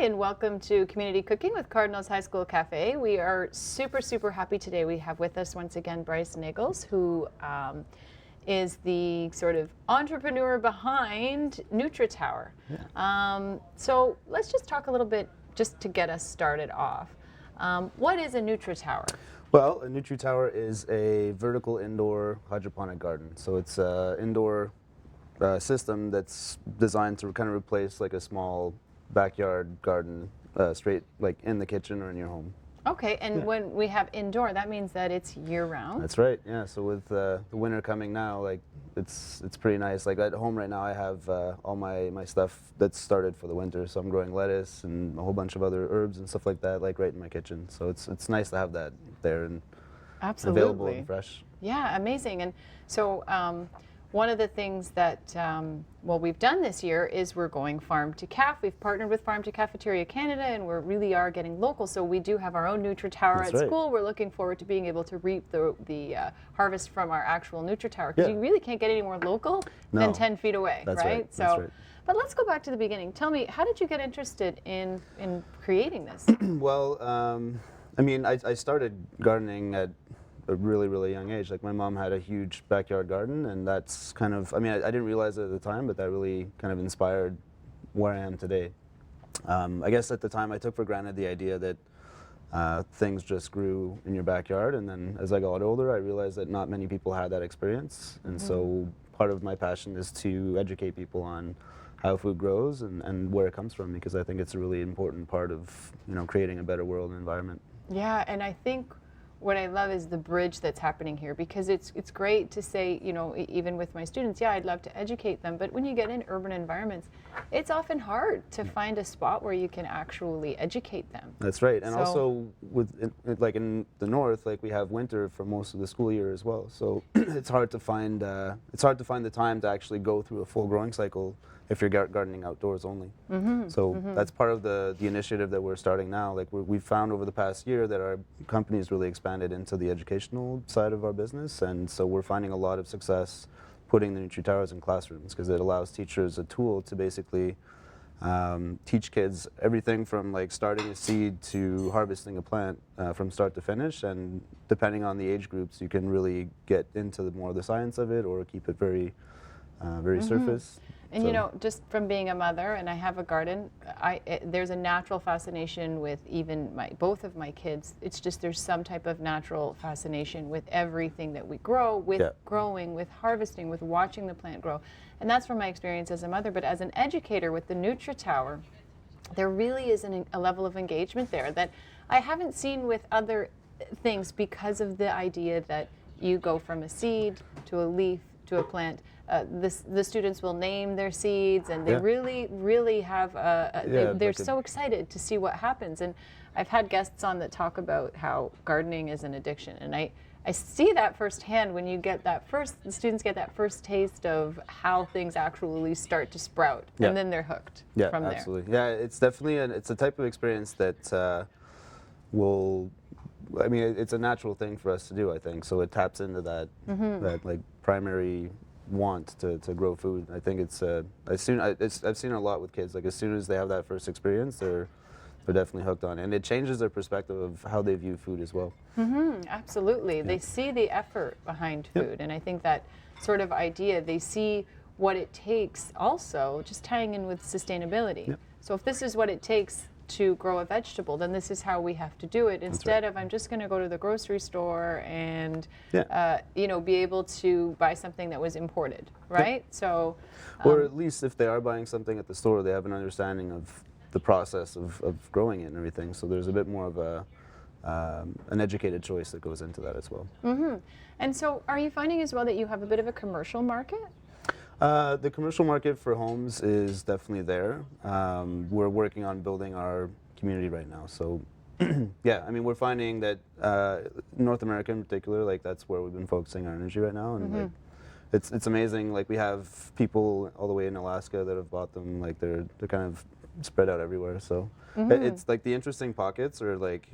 and welcome to Community Cooking with Cardinal's High School Cafe. We are super happy today. We have with us once again Bryce Nagels, who is the sort of entrepreneur behind NutriTower. Yeah. So let's just talk a little bit, just to get us started off. What is a NutriTower? Well, a NutriTower is a vertical indoor hydroponic garden. So it's an indoor system that's designed to kind of replace like a small backyard garden straight like in the kitchen or in your home. Okay, and when we have indoor, that means that it's year-round? That's right, yeah. So with the winter coming now, like it's pretty nice. Like at home right now, I have all my stuff that's started for the winter. So I'm growing lettuce and a whole bunch of other herbs and stuff like that, like right in my kitchen. So it's nice to have that there and available and fresh. Yeah, amazing. And so one of the things that, we've done this year is we're going farm to caf. We've partnered with Farm to Cafeteria Canada, and we really are getting local. So we do have our own NutriTower at school. We're looking forward to being able to reap the harvest from our actual NutriTower, because you really can't get any more local than 10 feet away, right? So, that's right. But let's go back to the beginning. Tell me, how did you get interested in creating this? Well, I mean, I started gardening at a really young age. Like my mom had a huge backyard garden, and that's kind of, I mean, I didn't realize it at the time, but that really kind of inspired where I am today. I guess at the time I took for granted the idea that things just grew in your backyard, and then as I got older I realized that not many people had that experience, and so part of my passion is to educate people on how food grows and where it comes from, because I think it's a really important part of, you know, creating a better world and environment. Yeah, and I think what I love is the bridge that's happening here, because it's great to say, you know, even with my students, yeah, I'd love to educate them, but when you get in urban environments, it's often hard to find a spot where you can actually educate them. That's right, and also like in the north, like we have winter for most of the school year as well, so it's hard to find the time to actually go through a full growing cycle if you're gardening outdoors only. That's part of the initiative that we're starting now. Like we've found over the past year that our company's really expanded into the educational side of our business, and so we're finding a lot of success putting the NutriTowers in classrooms, because it allows teachers a tool to basically teach kids everything from like starting a seed to harvesting a plant from start to finish, and depending on the age groups you can really get into more of the science of it or keep it very surface. And you know, just from being a mother, and I have a garden, there's a natural fascination with even both of my kids. It's just there's some type of natural fascination with everything that we grow, with growing, with harvesting, with watching the plant grow. And that's from my experience as a mother. But as an educator with the NutriTower, there really is a level of engagement there that I haven't seen with other things, because of the idea that you go from a seed to a leaf to a plant. The students will name their seeds, and they really have they're so excited to see what happens. And I've had guests on that talk about how gardening is an addiction, and I see that firsthand when you get the students get that first taste of how things actually start to sprout, and then they're hooked from there. Absolutely. Yeah, it's definitely it's a type of experience that I mean, it's a natural thing for us to do, I think. So it taps into that that like primary want to grow food. I think it's I've seen it a lot with kids. Like as soon as they have that first experience, they're definitely hooked on it, and it changes their perspective of how they view food as well. Absolutely. They see the effort behind food, and I think that sort of idea, they see what it takes, also just tying in with sustainability. So if this is what it takes to grow a vegetable, then this is how we have to do it, instead of I'm just going to go to the grocery store and you know, be able to buy something that was imported, right? So or at least if they are buying something at the store, they have an understanding of the process of growing it and everything, so there's a bit more of an educated choice that goes into that as well. And so are you finding as well that you have a bit of a commercial market? The commercial market for homes is definitely there. We're working on building our community right now. So yeah, I mean, we're finding that North America in particular, like that's where we've been focusing our energy right now. And like, it's amazing. Like we have people all the way in Alaska that have bought them. Like they're kind of spread out everywhere. So it's like the interesting pockets are like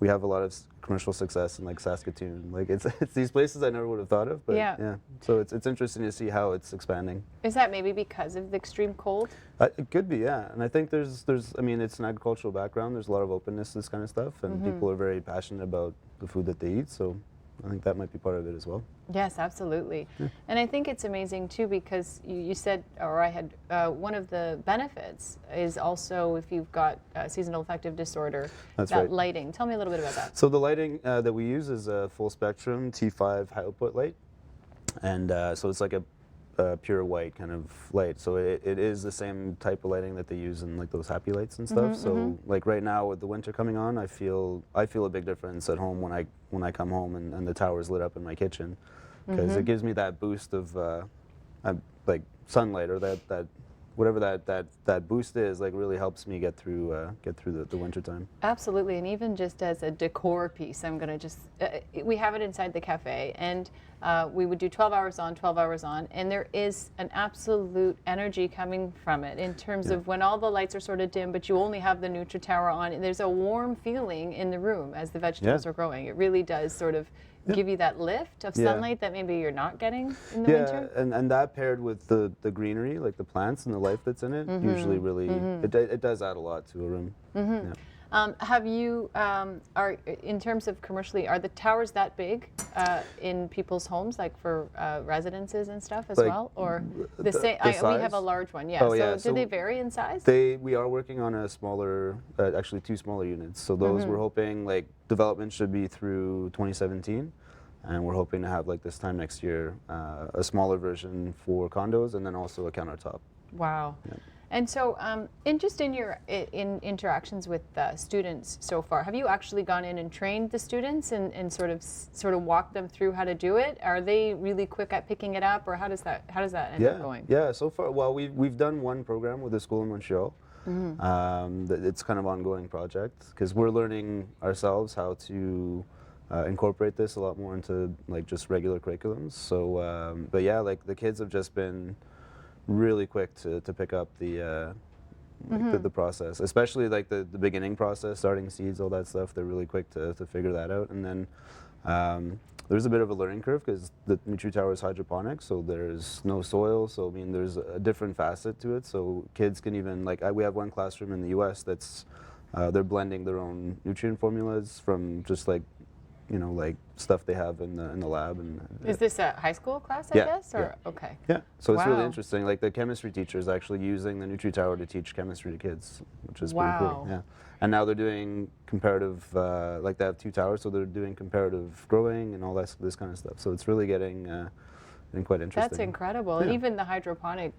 we have a lot of commercial success in like Saskatoon. Like it's these places I never would have thought of, but Yeah. So it's interesting to see how it's expanding. Is that maybe because of the extreme cold? It could be, yeah. And I think there's I mean, it's an agricultural background. There's a lot of openness to this kind of stuff, and people are very passionate about the food that they eat. So I think that might be part of it as well. Yes, absolutely. And I think it's amazing too because you said, or I had, one of the benefits is also if you've got seasonal affective disorder, That's that right. lighting. Tell me a little bit about that. So the lighting that we use is a full spectrum T5 high output light, and so it's like a pure white kind of light. So it is the same type of lighting that they use in like those happy lights and stuff. So like right now with the winter coming on, I feel a big difference at home when I come home and the tower's lit up in my kitchen, because it gives me that boost of like sunlight, or that whatever that boost is, like really helps me get through the winter time. Absolutely, and even just as a decor piece, I'm going to just, we have it inside the cafe, and we would do 12 hours on, 12 hours on, and there is an absolute energy coming from it in terms of when all the lights are sort of dim, but you only have the NutriTower on, and there's a warm feeling in the room as the vegetables are growing. It really does sort of give you that lift of sunlight that maybe you're not getting in the winter. and that paired with the greenery, like the plants and the life that's in it, usually really it does add a lot to a room. Have you, are in terms of commercially, are the towers that big in people's homes, like for residences and stuff as Like, well, or the same? the We have a size? large one, yeah. Oh, so yeah, do so they vary in size? We are working on a smaller, actually 2 smaller units. So those we're hoping, like, development should be through 2017, and we're hoping to have, like, this time next year a smaller version for condos, and then also a countertop. Wow. And so, in your interactions with students so far, have you actually gone in and trained the students and sort of walked them through how to do it? Are they really quick at picking it up, or how does that end up going? Yeah. So far, well, we've done one program with a school in Montreal. It's kind of an ongoing project because we're learning ourselves how to incorporate this a lot more into like just regular curriculums. So, but yeah, like the kids have just been really quick to pick up the process, especially like the beginning process, starting seeds, all that stuff. They're really quick to figure that out. And then there's a bit of a learning curve because the NutriTower is hydroponic, so there's no soil. So I mean, there's a different facet to it. So kids can even like we have one classroom in the U.S. that's they're blending their own nutrient formulas from just like like stuff they have in the lab. And Is this a high school class, I Yeah, guess? Or yeah. okay. yeah, so it's really Wow. interesting. Like the chemistry teacher is actually using the NutriTower to teach chemistry to kids, which is pretty cool. Wow. Yeah, and now they're doing comparative, like they have 2 towers, so they're doing comparative growing and all this kind of stuff. So it's really getting quite interesting. That's incredible. And Yeah. even the hydroponic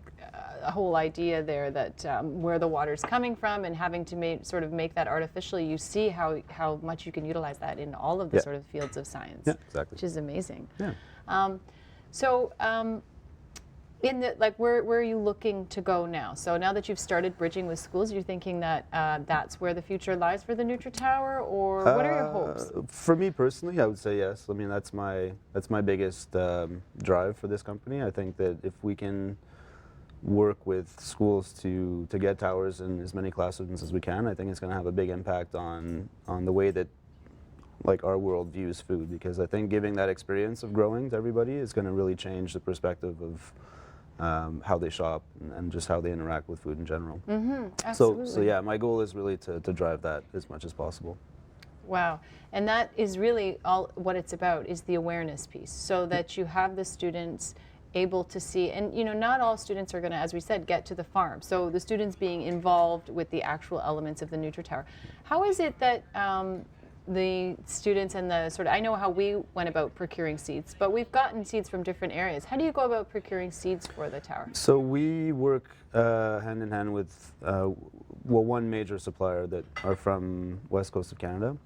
whole idea there that where the water's coming from and having to make that artificial, you see how much you can utilize that in all of the Yeah. sort of fields of science. Yeah, exactly. Which is amazing. Yeah. So in the where are you looking to go now? So now that you've started bridging with schools, you're thinking that that's where the future lies for the NutriTower, or what are your hopes? For me personally, I would say yes. I mean, that's my biggest drive for this company. I think that if we can work with schools to get towers in as many classrooms as we can, I think it's going to have a big impact on the way that like our world views food, because I think giving that experience of growing to everybody is going to really change the perspective of how they shop and just how they interact with food in general. Absolutely. So yeah, my goal is really to drive that as much as possible. Wow. And that is really all what it's about, is the awareness piece, so that you have the students able to see, and not all students are going to, as we said, get to the farm. So the students being involved with the actual elements of the NutriTower. How is it that the students and the I know how we went about procuring seeds, but we've gotten seeds from different areas. How do you go about procuring seeds for the tower? So we work hand in hand with one major supplier that are from west coast of Canada.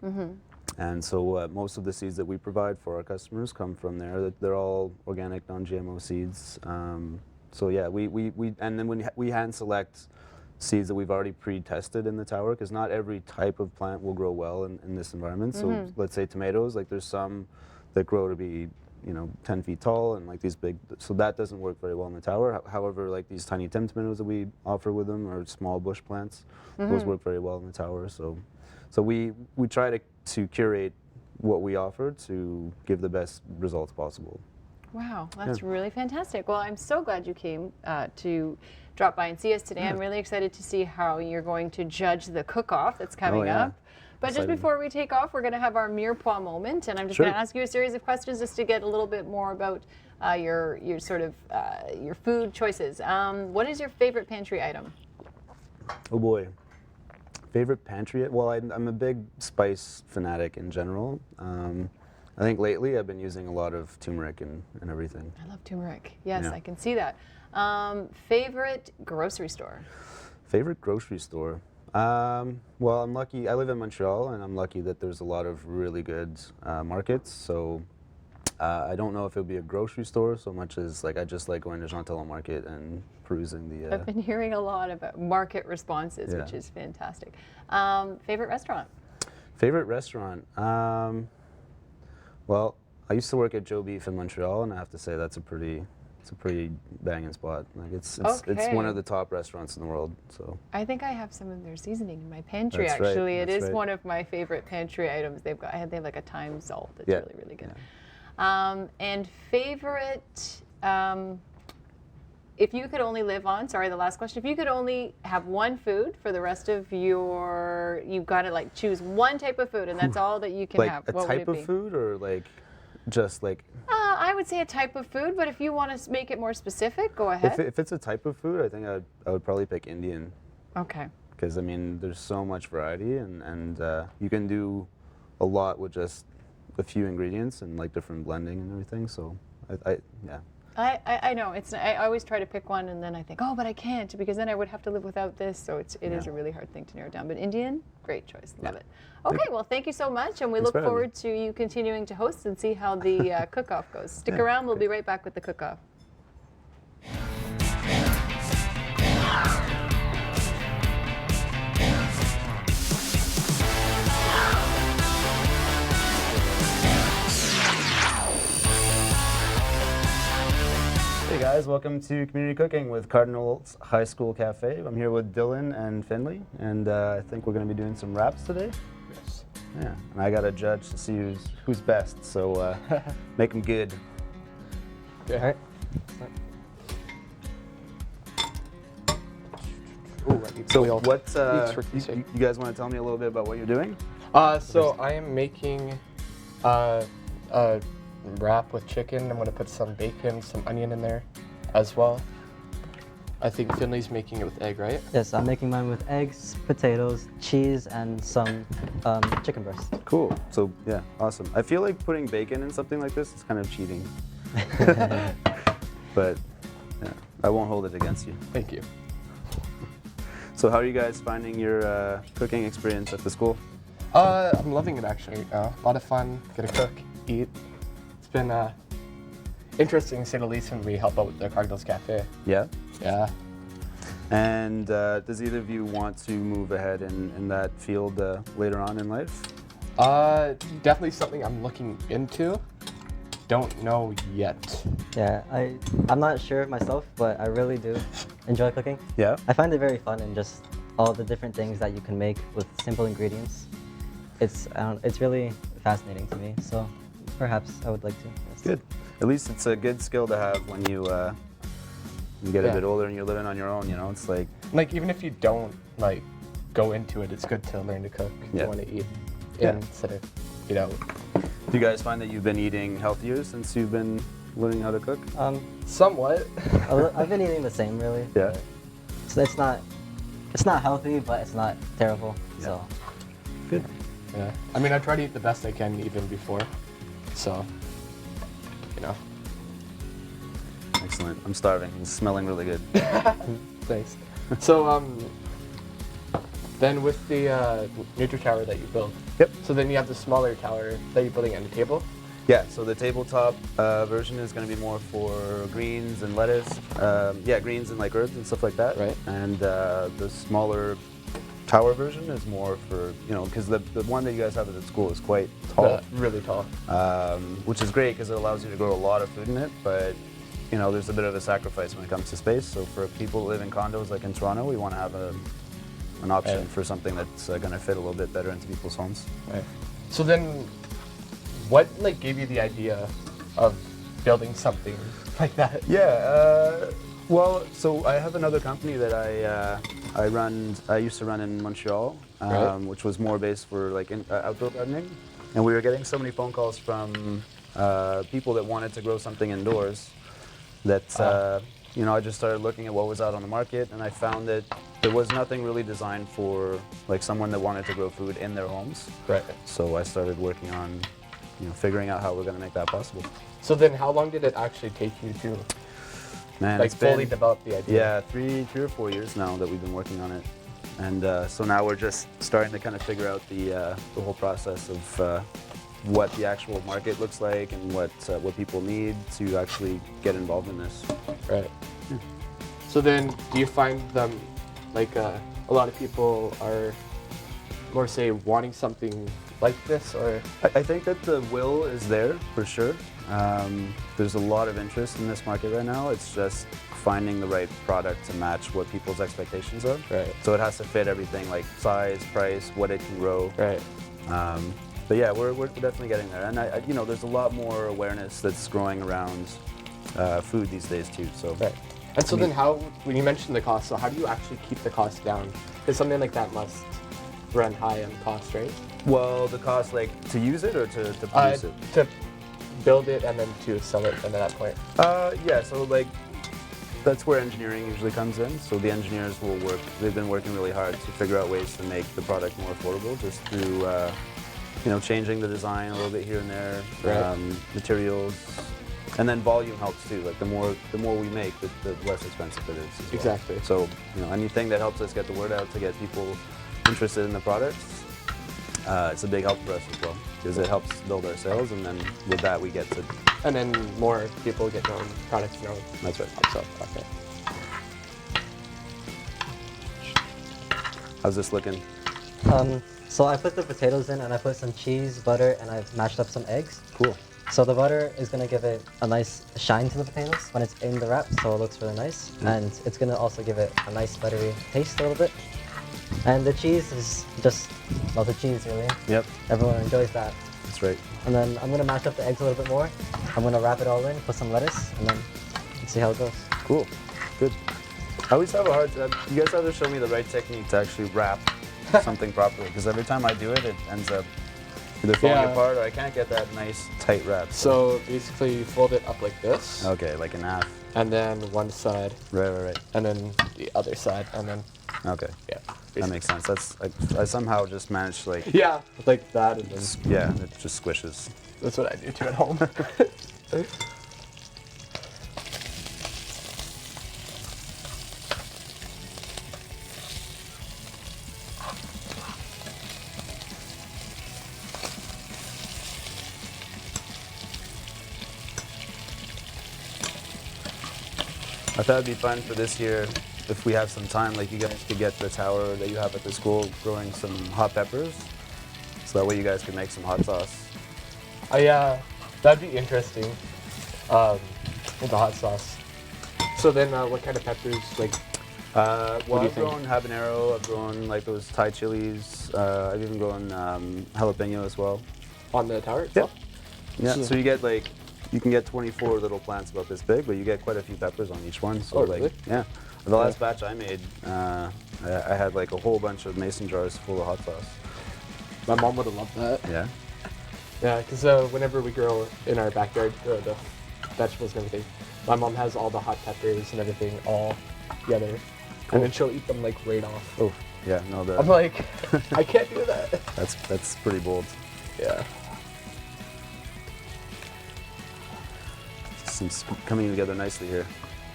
And so most of the seeds that we provide for our customers come from there. They're all organic, non-GMO seeds. So yeah, and then when we hand select seeds that we've already pre-tested in the tower, because not every type of plant will grow well in this environment. So let's say tomatoes, like there's some that grow to be 10 feet tall and like these big, so that doesn't work very well in the tower. However, like these tiny Tim tomatoes that we offer with them, or small bush plants, those work very well in the tower. So we try to curate what we offer to give the best results possible. Wow, that's really fantastic. Well, I'm so glad you came to drop by and see us today. I'm really excited to see how you're going to judge the cook-off that's coming up. But just before we take off, we're going to have our mirepoix moment, and I'm just going to ask you a series of questions just to get a little bit more about your sort of your food choices. What is your favorite pantry item? Oh boy, favorite pantry? Well, I'm a big spice fanatic in general. I think lately I've been using a lot of turmeric and everything. I love turmeric. Yes, I can see that. Favorite grocery store? Favorite grocery store? Well, I'm lucky. I live in Montreal, and I'm lucky that there's a lot of really good markets. So I don't know if it would be a grocery store so much as like I just like going to Jean Talon Market and perusing the. I've been hearing a lot about market responses, which is fantastic. Favorite restaurant? Favorite restaurant? Well, I used to work at Joe Beef in Montreal, and I have to say that's a pretty banging spot. Like it's one of the top restaurants in the world. So I think I have some of their seasoning in my pantry. That's actually, right. It is one of my favorite pantry items. They have like a thyme salt that's really good. And favorite. If you could only live on, sorry, the last question. If you could only have one food for the rest of you've got to like choose one type of food, and that's all that you can like have. A what type would it of be? food, or like just like. I would say a type of food, but if you want to make it more specific, go ahead. If it's a type of food, I think I would probably pick Indian. Okay. Because I mean, there's so much variety, and you can do a lot with just a few ingredients and like different blending and everything. So yeah. I know I always try to pick one, and then I think, oh, but I can't, because then I would have to live without this. So it is a really hard thing to narrow down. But Indian, great choice, love it. Okay, well, thank you so much, and we look forward to you continuing to host and see how the cook-off goes. Stick around; we'll be right back with the cook-off. Hey guys, welcome to Community Cooking with Cardinal High School Cafe. I'm here with Dylan and Finley, and I think we're going to be doing some wraps today. Yes. Yeah, and I got to judge to see who's best, so make them good. Okay. All right. Ooh, I need So oil. what, tricky you guys want to tell me a little bit about what you're doing? So I am making a wrap with chicken. I'm gonna put some bacon, some onion in there as well. I think Finley's making it with egg, right? Yes, I'm making mine with eggs, potatoes, cheese, and some chicken breast. Cool. So yeah, awesome. I feel like putting bacon in something like this is kind of cheating. But yeah, I won't hold it against you. Thank you. So how are you guys finding your cooking experience at the school? I'm loving it actually right now. A lot of fun. Get to cook, eat. It's been interesting to say the least when we help out with the Cardinal Cafe. Yeah. Yeah. And does either of you want to move ahead in that field later on in life? Definitely something I'm looking into. Don't know yet. Yeah, I'm not sure myself, but I really do enjoy cooking. Yeah. I find it very fun, and just all the different things that you can make with simple ingredients. It's really fascinating to me. So perhaps I would like to. Yes. Good. At least it's a good skill to have when you get a bit older and you're living on your own. You know, it's like Even if you don't go into it, it's good to learn to cook. If you want to eat instead of eat out. Do you guys find that you've been eating healthier since you've been learning how to cook? Somewhat. I've been eating the same, really. Yeah. So it's not healthy, but it's not terrible. Yeah. So Good. Yeah. I mean, I try to eat the best I can even before. So, Excellent. I'm starving. It's smelling really good. Thanks. So, then with the NutriTower that you built. Yep. So then you have the smaller tower that you're building on the table. Yeah, so the tabletop version is going to be more for greens and lettuce. Greens and like herbs and stuff like that. Right. And the smaller tower version is more for, because the one that you guys have at the school is quite tall, Really tall. which is great because it allows you to grow a lot of food in it, but there's a bit of a sacrifice when it comes to space. So for people who live in condos like in Toronto, we want to have an option Right. for something that's going to fit a little bit better into people's homes. Right. So then, what gave you the idea of building something like that? Yeah, well, so I have another company that I used to run in Montreal, Right. which was more based for outdoor gardening, and we were getting so many phone calls from people that wanted to grow something indoors that I just started looking at what was out on the market, and I found that there was nothing really designed for someone that wanted to grow food in their homes. Right. So I started working on figuring out how we're going to make that possible. So then, how long did it actually take you to Man, it's fully been- develop the idea? Yeah, three or 4 years now that we've been working on it, and so now we're just starting to kind of figure out the whole process of what the actual market looks like and what people need to actually get involved in this. Right. So then, do you find them a lot of people are more say wanting something like this, or I think that the will is there for sure. There's a lot of interest in this market right now. It's just finding the right product to match what people's expectations are. Right. So it has to fit everything like size, price, what it can grow. right? But yeah, we're definitely getting there, and there's a lot more awareness that's growing around food these days too. So Right. And so then, when you mentioned the cost, so how do you actually keep the cost down? Because something like that must run high on cost, right? well, the cost to use it or to produce it. To build it and then to sell it, and at that point. Yeah, so that's where engineering usually comes in. So the engineers will work. They've been working really hard to figure out ways to make the product more affordable, just through changing the design a little bit here and there, Right. materials, and then volume helps too. Like the more we make, the less expensive it is. As well. Exactly. So anything that helps us get the word out to get people interested in the products, it's a big help for us as well, because it helps build our sales, and then with that we get to. And then more people get known, products known. That's right. So, okay. How's this looking? So I put the potatoes in and I put some cheese, butter, and I've mashed up some eggs. Cool. So the butter is gonna give it a nice shine to the potatoes when it's in the wrap, so it looks really nice. And it's gonna also give it a nice buttery taste a little bit. And the cheese is just, the cheese really. Yep. Everyone enjoys that. That's right. And then I'm gonna mash up the eggs a little bit more. I'm gonna wrap it all in, put some lettuce, and then let's see how it goes. Cool. Good. I always have a hard time. You guys have to show me the right technique to actually wrap something properly, because every time I do it, it ends up either falling Yeah. apart or I can't get that nice tight wrap. So basically, you fold it up like this, Okay, like in half. and then one side, Right. and then the other side, and then Okay. yeah. That makes sense. I somehow just managed to Yeah, like that, and then yeah, it just squishes. that's what I do too at home. I thought it'd be fun for this year if we have some time, like you guys could get the tower that you have at the school growing some hot peppers, so that way you guys could make some hot sauce. Yeah, that'd be interesting. With the hot sauce. So then, what kind of peppers? Like, Well, do you I've think? grown habanero, I've grown like those Thai chilies, I've even grown jalapeno as well. on the tower itself? Yeah, So- so you can get 24 little plants about this big, but you get quite a few peppers on each one. So Oh, like, really? yeah. The last batch I made, I had like a whole bunch of mason jars full of hot sauce. My mom would have loved that. Yeah. Yeah, because whenever we grow in our backyard, the vegetables and everything, my mom has all the hot peppers and everything all together, and then she'll eat them like right off. Oh, yeah. No, I'm like, I can't do that. that's pretty bold. Yeah. It's coming together nicely here.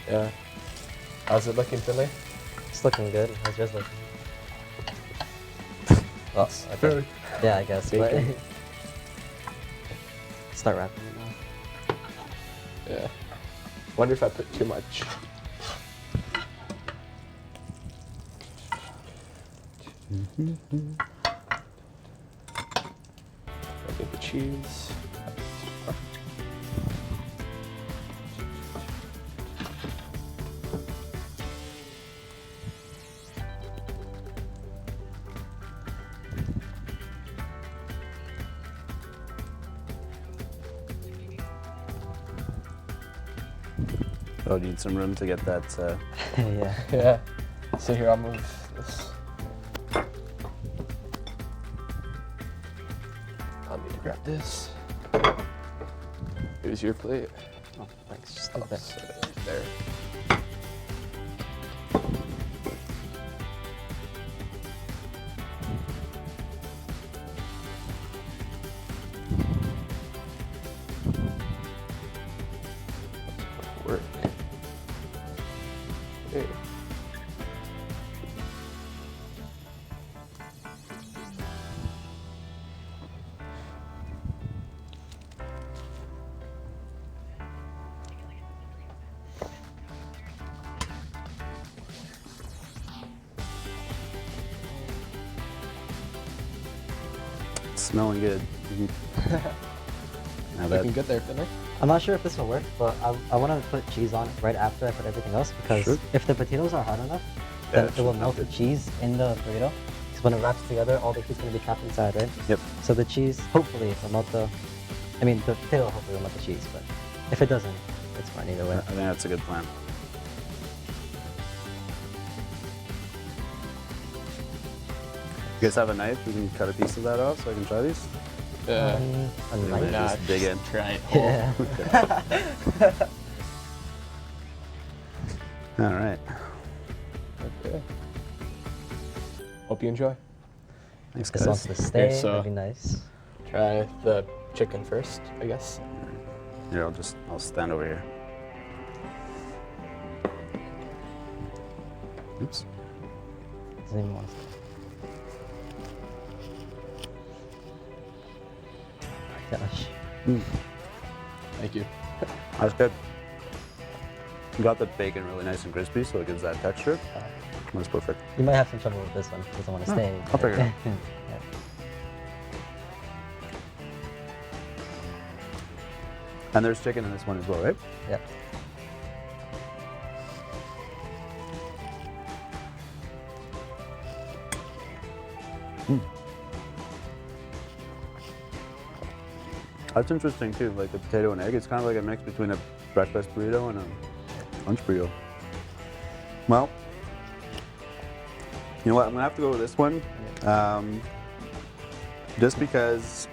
Yeah. How's it looking, Finley? It's looking good. How's yours looking? Oh, okay. Yeah, I guess. But Bacon. start wrapping it now. Yeah. Wonder if I put too much. I'll get the cheese. Oh, need some room to get that. Yeah. Yeah. So here, I'll move this. I'll need to grab this. Here's your plate. Oh, thanks. Just I'll like that. set it right there. Work. Okay. Smelling good. Now that, Looking good there, Finley. I'm not sure if this will work, but I want to put cheese on it right after I put everything else because Sure. if the potatoes are hot enough, Yeah, then it it should will melt melt the it. cheese in the burrito. Because when it wraps together, all the heat's going to be trapped inside, right? Yep. So the cheese, hopefully, will melt the. I mean, the potato hopefully will melt the cheese, but if it doesn't, it's fine either way. I think that's a good plan. You guys have a knife? We can cut a piece of that off so I can try these. A Really knife? nice. Just dig in. Try it. Yeah. All right. Okay. Hope you enjoy. Thanks, This wants guys. to stay. so- That'd be nice. Try the chicken first, I guess. Here, I'll stand over here. Oops. Doesn't even want to. Gosh. Thank you. That's good. You got the bacon really nice and crispy, so it gives that texture. That's perfect. You might have some trouble with this one. It doesn't want to stay. I'll figure it out. Yeah. And there's chicken in this one as well, right? Yeah. That's interesting too, like the potato and egg. It's kind of like a mix between a breakfast burrito and a lunch burrito. Well, you know what? I'm gonna have to go with this one, just because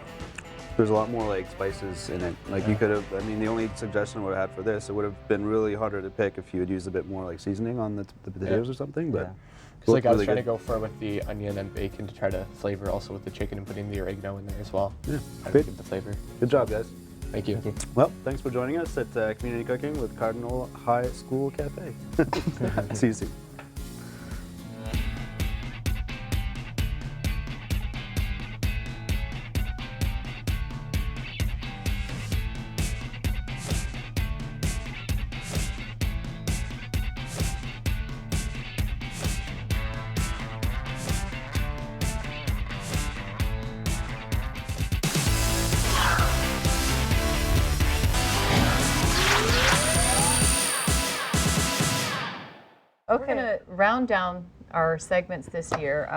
there's a lot more like spices in it. Like you could have. I mean, the only suggestion I would have had for this, it would have been really harder to pick if you had used a bit more like seasoning on the potatoes or something. But Yeah. Because like I was really trying good. to go for with the onion and bacon to try to flavor also with the chicken and putting the oregano in there as well. Yeah, Try to great. get the flavor. Good job, guys. Thank you. Thank you. Well, thanks for joining us at Community Cooking with Cardinal High School Cafe. See you soon. Okay. We're going to round down our segments this year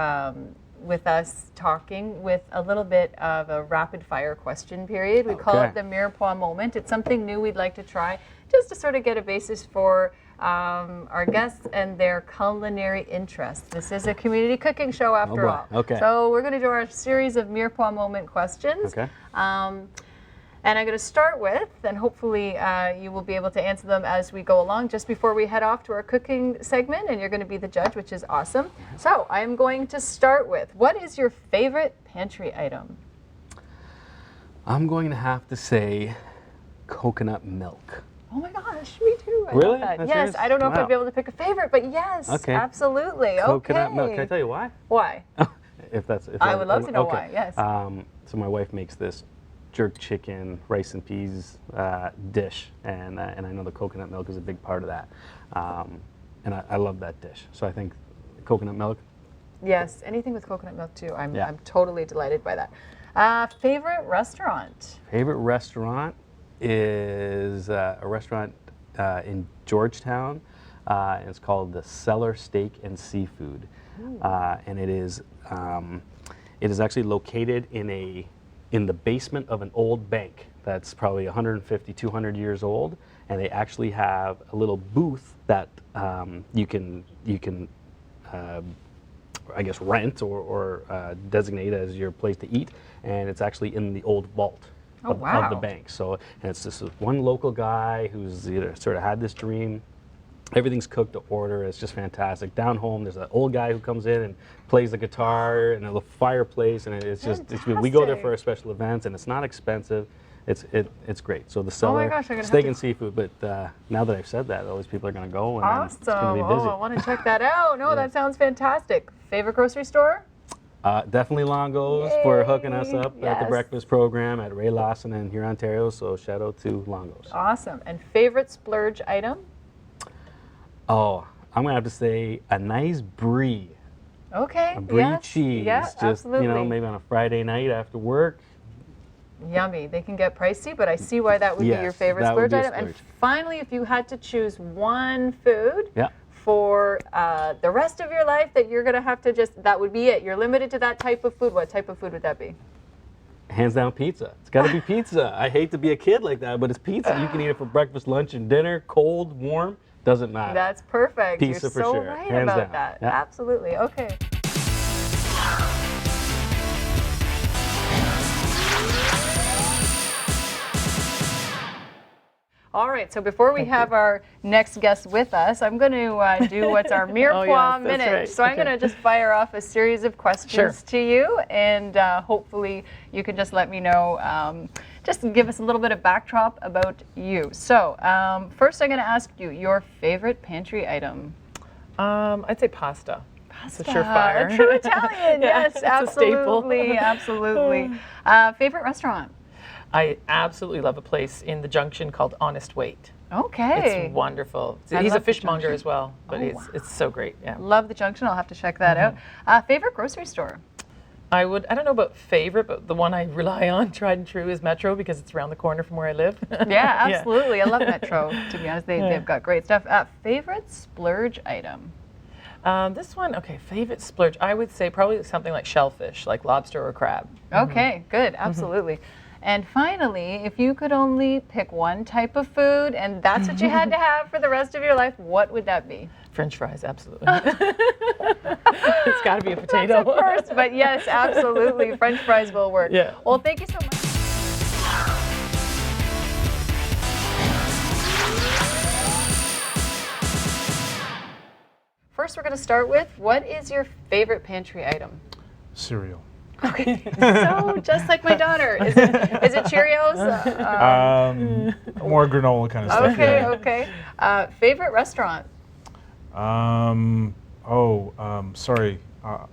with us talking with a little bit of a rapid fire question period. We call it Okay. the Mirepoix moment. It's something new we'd like to try just to sort of get a basis for our guests and their culinary interests. This is a community cooking show after boy. all. Okay. So we're going to do our series of Mirepoix moment questions. Okay. And I'm going to start with, and hopefully you will be able to answer them as we go along, just before we head off to our cooking segment, and you're going to be the judge, which is awesome. So I'm going to start with, what is your favorite pantry item? I'm going to have to say coconut milk. Oh my gosh, me too. I Really? love that. That's Yes, yours? I don't know if Wow. I'd be able to pick a favorite, but yes, Okay. absolutely. Coconut okay. milk. Can I tell you why? Why? If I would love to know okay. why, yes. So my wife makes this jerk chicken, rice and peas dish, and I know the coconut milk is a big part of that. And I love that dish. So I think coconut milk, Yes, anything with coconut milk too. I'm Yeah. I'm totally delighted by that. Favorite restaurant? Favorite restaurant is a restaurant in Georgetown. And it's called the Cellar Steak and Seafood, and it is actually located in the basement of an old bank that's probably 150, 200 years old, and they actually have a little booth that you can I guess rent or designate as your place to eat, and it's actually in the old vault Oh, of the wow. bank. So, and it's just this one local guy who's either sort of had this dream. Everything's cooked to order. It's just fantastic. Down home, there's an old guy who comes in and plays the guitar and a little fireplace, and we go there for our special events, and it's not expensive. It's great. So the Cellar gosh, I'm gonna Steak have and Seafood. But now that I've said that, all these people are going to go, and then Awesome. it's going to be busy. Oh, I want to check that out. No, that sounds fantastic. Favorite grocery store? Definitely Longo's for hooking us up at the Yes. breakfast program at Ray Lawson in here, Ontario. So shout out to Longo's. Awesome. And favorite splurge item? Oh, I'm gonna have to say a nice brie. Okay. A brie yes. cheese. Yeah, just absolutely. maybe on a Friday night after work. Yummy. They can get pricey, but I see why that would be your Yes, favorite that would splurge be a item. And splurge. finally, if you had to choose one food Yeah. for the rest of your life that you're going to have to that would be it. You're limited to that type of food. What type of food would that be? Hands down pizza. It's got to be pizza. I hate to be a kid like that, but it's pizza. You can eat it for breakfast, lunch, and dinner, cold, warm, doesn't matter. That's perfect. Pizza You're for so sure. right Hands about down. that. Yeah. Absolutely. Okay. All right, so before we have our next guest with us, I'm going to do what's our Mirepoix that's minute. right. So I'm Okay. going to just fire off a series of questions to you, and hopefully you can just let me know, just give us a little bit of backdrop about you. So first I'm going to ask you your favorite pantry item. I'd say pasta. It's a Pasta, surefire. True Italian, Yeah, yes, it's a staple. absolutely, absolutely. Favorite restaurant? I absolutely love a place in the Junction called Honest Weight. Okay. It's wonderful. I He's a love the fishmonger Junction. as well, but Oh, it's so great. Yeah. Love the Junction. I'll have to check that out. Favorite grocery store? I don't know about favorite, but the one I rely on, tried and true, is Metro because it's around the corner from where I live. Yeah, absolutely. I love Metro, to be honest. They've got great stuff. Favorite splurge item? This one, okay, favorite splurge. I would say probably something like shellfish, like lobster or crab. Okay, good. Absolutely. And finally, if you could only pick one type of food and that's what you had to have for the rest of your life, what would that be? French fries, absolutely. It's got to be a potato. That's a first, but yes, absolutely. French fries will work. Yeah. Well, thank you so much. First, we're going to start with, what is your favorite pantry item? Cereal. Okay, so just like my daughter. Is it Cheerios? More granola kind of stuff. Okay, yeah. okay. Favorite restaurant? Sorry,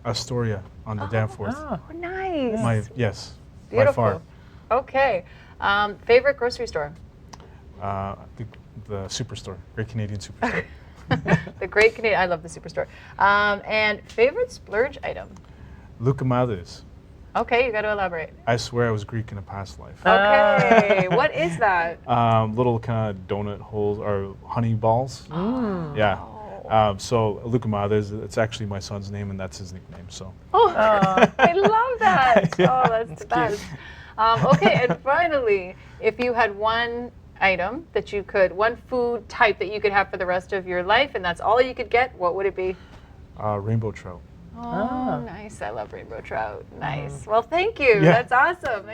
Astoria on the Danforth. Oh, nice. Yes, Beautiful. by Okay. Favorite grocery store? far. The Superstore, Great Canadian Superstore. The Great Canadian. I love the Superstore. And favorite splurge item? Lucamadas. Okay, you got to elaborate. I swear I was Greek in a past life. Okay, what is that? Little kind of donut holes or honey balls. Yeah. So Lucamadas, it's actually my son's name, and that's his nickname. So. Oh, I love that. Yeah, Oh, that's the best. Okay, and finally, if you had one item that you could, one food type that you could have for the rest of your life, and that's all you could get, what would it be? Rainbow trout. Oh, nice. I love rainbow trout. Nice. Well, thank you. Yeah. That's awesome.